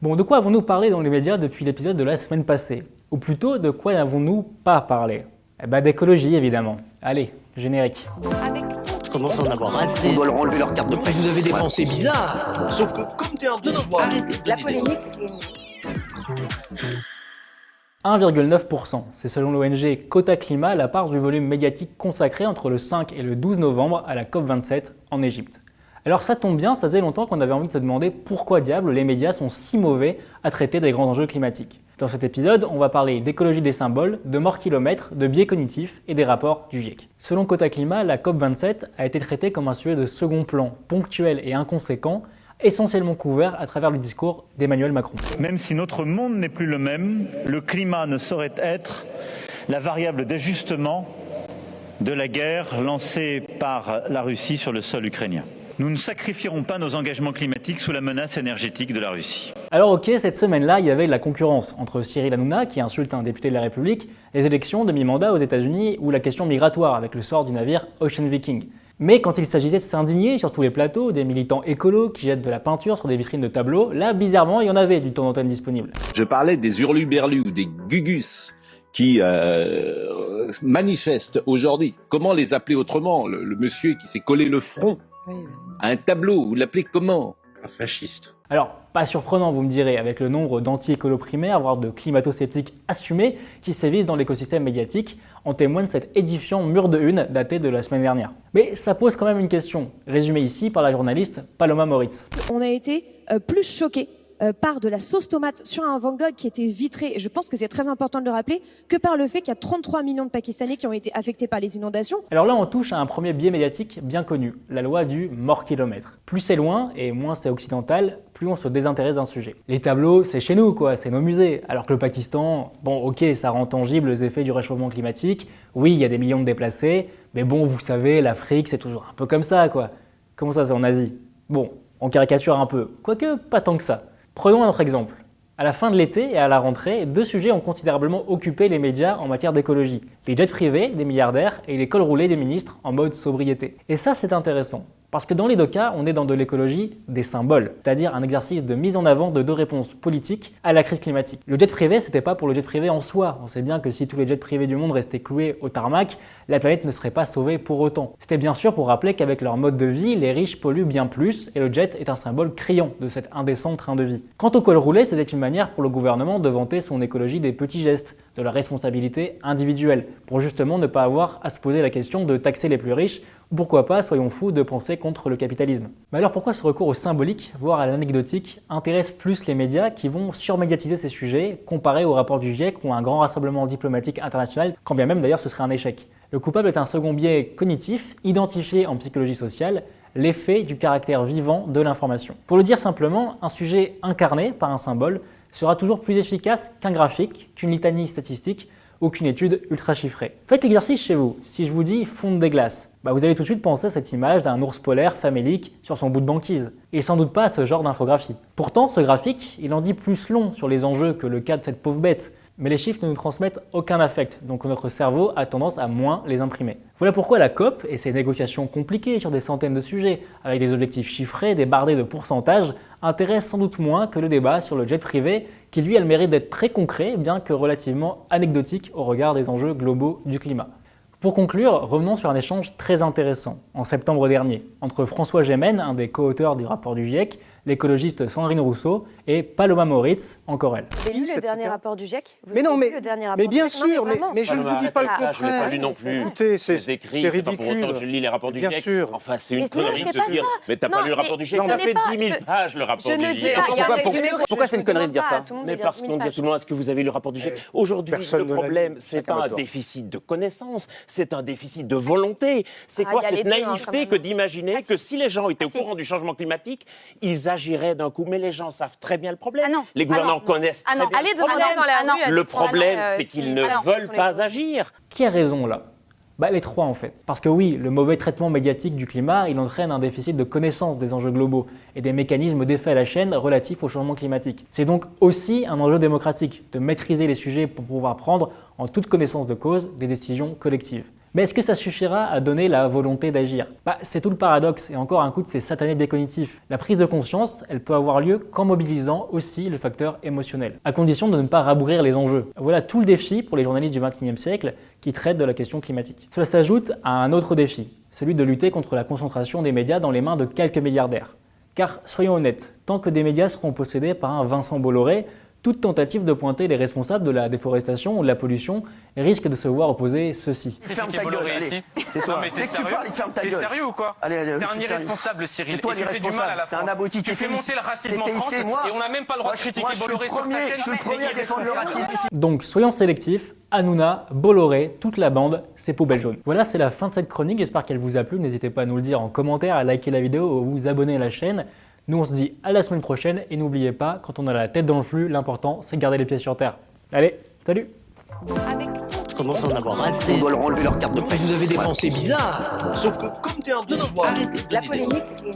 Bon, de quoi avons-nous parlé dans les médias depuis l'épisode de la semaine passée? Ou plutôt, de quoi n'avons-nous pas parlé? Eh ben, d'écologie, évidemment. Allez, générique. Je commence à en avoir assez. On doit leur enlever leur carte de presse. Vous avez des pensées bizarres. Sauf que comme t'es un bourgeois, arrêtez de La donner des polémique, 1,9%, c'est selon l'ONG Quota Climat la part du volume médiatique consacré entre le 5 et le 12 novembre à la COP27 en Égypte. Alors ça tombe bien, ça faisait longtemps qu'on avait envie de se demander pourquoi diable les médias sont si mauvais à traiter des grands enjeux climatiques. Dans cet épisode, on va parler d'écologie des symboles, de mort kilomètre, de biais cognitifs et des rapports du GIEC. Selon Quota Climat, la COP27 a été traitée comme un sujet de second plan, ponctuel et inconséquent, essentiellement couvert à travers le discours d'Emmanuel Macron. Même si notre monde n'est plus le même, le climat ne saurait être la variable d'ajustement de la guerre lancée par la Russie sur le sol ukrainien. Nous ne sacrifierons pas nos engagements climatiques sous la menace énergétique de la Russie. Alors ok, cette semaine-là, il y avait de la concurrence entre Cyril Hanouna, qui insulte un député de la République, les élections de mi-mandat aux États-Unis ou la question migratoire avec le sort du navire Ocean Viking. Mais quand il s'agissait de s'indigner sur tous les plateaux, des militants écolos qui jettent de la peinture sur des vitrines de tableaux, là, bizarrement, il y en avait du temps d'antenne disponible. Je parlais des hurluberlus ou des gugus qui manifestent aujourd'hui. Comment les appeler autrement? Le monsieur qui s'est collé le front à un tableau, vous l'appelez comment? Un fasciste. Alors, pas surprenant, vous me direz, avec le nombre d'anti-écolos primaires, voire de climato-sceptiques assumés qui sévissent dans l'écosystème médiatique, en témoigne cet édifiant mur de une daté de la semaine dernière. Mais ça pose quand même une question, résumée ici par la journaliste Paloma Moritz. On a été plus choqués par de la sauce tomate sur un Van Gogh qui était vitré, et je pense que c'est très important de le rappeler, que par le fait qu'il y a 33 millions de Pakistanais qui ont été affectés par les inondations. Alors là, on touche à un premier biais médiatique bien connu, la loi du mort kilomètre. Plus c'est loin et moins c'est occidental, plus on se désintéresse d'un sujet. Les tableaux, c'est chez nous, quoi, c'est nos musées. Alors que le Pakistan, bon, ok, ça rend tangible les effets du réchauffement climatique. Oui, il y a des millions de déplacés, mais bon, vous savez, l'Afrique, c'est toujours un peu comme ça, quoi. Comment ça, c'est en Asie? Bon, on caricature un peu, quoique pas tant que ça. Prenons un autre exemple. À la fin de l'été et à la rentrée, deux sujets ont considérablement occupé les médias en matière d'écologie. Les jets privés des milliardaires et les cols roulés des ministres en mode sobriété. Et ça, c'est intéressant. Parce que dans les deux cas, on est dans de l'écologie des symboles, c'est-à-dire un exercice de mise en avant de deux réponses politiques à la crise climatique. Le jet privé, c'était pas pour le jet privé en soi. On sait bien que si tous les jets privés du monde restaient cloués au tarmac, la planète ne serait pas sauvée pour autant. C'était bien sûr pour rappeler qu'avec leur mode de vie, les riches polluent bien plus et le jet est un symbole criant de cet indécent train de vie. Quant au col roulé, c'était une manière pour le gouvernement de vanter son écologie des petits gestes, de la responsabilité individuelle, pour justement ne pas avoir à se poser la question de taxer les plus riches, ou pourquoi pas, soyons fous, de penser contre le capitalisme. Mais alors pourquoi ce recours au symbolique, voire à l'anecdotique, intéresse plus les médias qui vont surmédiatiser ces sujets, comparé au rapport du GIEC ou à un grand rassemblement diplomatique international, quand bien même d'ailleurs ce serait un échec? Le coupable est un second biais cognitif, identifié en psychologie sociale, l'effet du caractère vivant de l'information. Pour le dire simplement, un sujet incarné par un symbole sera toujours plus efficace qu'un graphique, qu'une litanie statistique ou qu'une étude ultra chiffrée. Faites l'exercice chez vous. Si je vous dis fonte des glaces, vous allez tout de suite penser à cette image d'un ours polaire famélique sur son bout de banquise, et sans doute pas à ce genre d'infographie. Pourtant, ce graphique, il en dit plus long sur les enjeux que le cas de cette pauvre bête, mais les chiffres ne nous transmettent aucun affect, donc notre cerveau a tendance à moins les imprimer. Voilà pourquoi la COP et ses négociations compliquées sur des centaines de sujets, avec des objectifs chiffrés, débardés de pourcentages, intéressent sans doute moins que le débat sur le jet privé, qui lui a le mérite d'être très concret, bien que relativement anecdotique au regard des enjeux globaux du climat. Pour conclure, revenons sur un échange très intéressant, en septembre dernier, entre François Gémen, un des co-auteurs du rapport du GIEC, l'écologiste Sandrine Rousseau et Paloma Moritz, encore elle. Vous avez lu le dernier rapport du GIEC? Mais non, mais, le dernier rapport mais bien du GIEC? sûr, Non, mais mais je ne vous dis pas le Ah, contraire. Je l'ai pas lu non plus. Écoutez, c'est Les écrits, c'est pas pour ridicule. autant que je lis les rapports du Bien GIEC. sûr. Enfin, c'est une Mais non, connerie c'est de pas se dire. ça. Mais t'as Non, pas lu le rapport mais du GIEC, ce ça n'est fait pas- 10 000 je- pages le rapport Je du ne dis GIEC. pas, il y a un résumé. Pourquoi c'est une connerie de dire ça? Mais parce qu'on dit à tout le monde, est-ce que vous avez lu le rapport du GIEC? Aujourd'hui, personne le ne l'a problème, lu. c'est Chacun pas un votre tour. déficit de connaissances, c'est un déficit de volonté. C'est Ah, quoi il y a cette les deux, hein, quand naïveté même. que d'imaginer Ah, si. que si les gens étaient Ah, au si. courant du changement climatique, ils agiraient d'un coup. Mais les gens savent très bien le problème. Ah non. Les Ah gouvernants non. connaissent Ah très non. bien Allez le problème. demander dans la rue à Le des Français, problème, c'est si- qu'ils ne Ah non, veulent sont les pas gouvernants. agir. Qui a raison là? Les trois en fait. Parce que oui, le mauvais traitement médiatique du climat, il entraîne un déficit de connaissance des enjeux globaux et des mécanismes d'effet à la chaîne relatifs au changement climatique. C'est donc aussi un enjeu démocratique de maîtriser les sujets pour pouvoir prendre en toute connaissance de cause des décisions collectives. Mais est-ce que ça suffira à donner la volonté d'agir? C'est tout le paradoxe et encore un coup de ces satanés biais cognitifs. La prise de conscience, elle peut avoir lieu qu'en mobilisant aussi le facteur émotionnel, à condition de ne pas rabougrir les enjeux. Voilà tout le défi pour les journalistes du XXIe siècle qui traitent de la question climatique. Cela s'ajoute à un autre défi, celui de lutter contre la concentration des médias dans les mains de quelques milliardaires. Car soyons honnêtes, tant que des médias seront possédés par un Vincent Bolloré, toute tentative de pointer les responsables de la déforestation ou de la pollution risque de se voir opposer ceci. Ferme ta gueule, allez. Tais-toi. Dès que tu parles, ferme ta gueule. T'es sérieux ou quoi? Allez, t'es un irresponsable, Cyril. Et tu fais du mal à la France. T'es un abruti. Tu fais monter le racisme en France et on n'a même pas le droit de critiquer Bolloré sur ta chaîne. Je suis le premier à défendre le racisme ici. Donc soyons sélectifs. Hanouna, Bolloré, toute la bande, c'est poubelle jaune. Voilà, c'est la fin de cette chronique. J'espère qu'elle vous a plu. N'hésitez pas à nous le dire en commentaire, à liker la vidéo ou à vous abonner à la chaîne. Nous, on se dit à la semaine prochaine et n'oubliez pas, quand on a la tête dans le flux, l'important, c'est de garder les pieds sur terre. Allez, salut! Je commence à en avoir assez. On doit leur enlever leur carte de presse. Vous avez des pensées bizarres. Sauf que comme t'es un bourgeois, arrêtez. La polémique est...